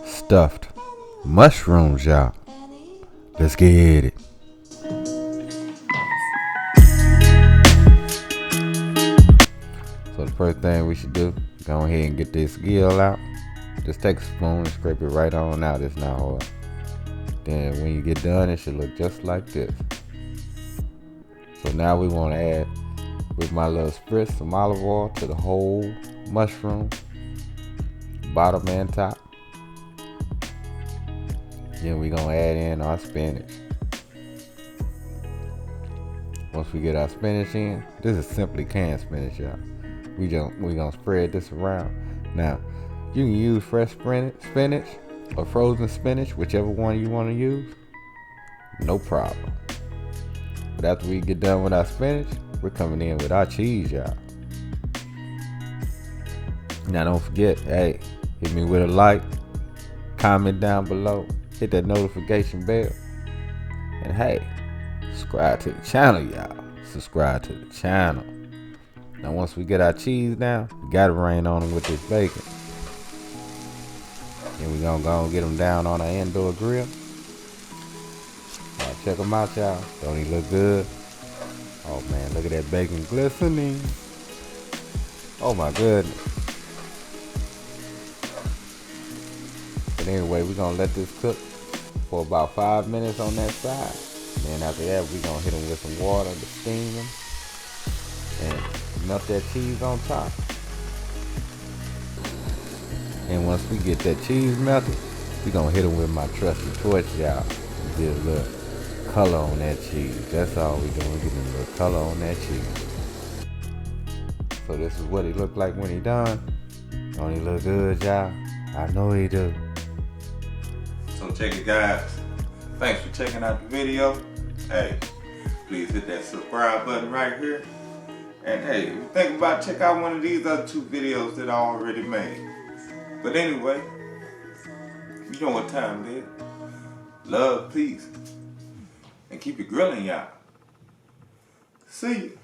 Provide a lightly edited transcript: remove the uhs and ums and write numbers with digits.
stuffed mushrooms, y'all. Let's get it. So the first thing we should do, go ahead and get this gill out. Just take a spoon and scrape it right on out. It's not hard. Then when you get done, it should look just like this. So now we want to add, with my little spritz, some olive oil to the whole mushroom, bottom and top. Then we're going to add in our spinach. Once we get our spinach in, this is simply canned spinach, y'all. We're going to spread this around. Now, you can use fresh spinach or frozen spinach, whichever one you want to use. No problem. But after we get done with our spinach, we're coming in with our cheese, y'all. Now don't forget, hey, hit me with a like, comment down below, hit that notification bell, and hey, subscribe to the channel, y'all. Subscribe to the channel. Now once we get our cheese down, we gotta rain on them with this bacon. And we gonna go and get them down on our indoor grill. Check them out, y'all. Don't he look good? Oh man, look at that bacon glistening. Oh my goodness. But anyway, we're gonna let this cook for about 5 minutes on that side. And then after that, we're gonna hit them with some water to steam them and melt that cheese on top. And once we get that cheese melted, we're gonna hit them with my trusty torch, y'all. And get a little color on that cheese. That's all we doing. We're getting a little color on that cheese. So this is what he look like when he done. Don't he look good, y'all? I know he do. So check it, guys. Thanks for checking out the video. Hey, please hit that subscribe button right here. And hey, if you think about, check out one of these other 2 videos that I already made. But anyway, you know what time it is. Love, peace, and keep it grilling, y'all. See you.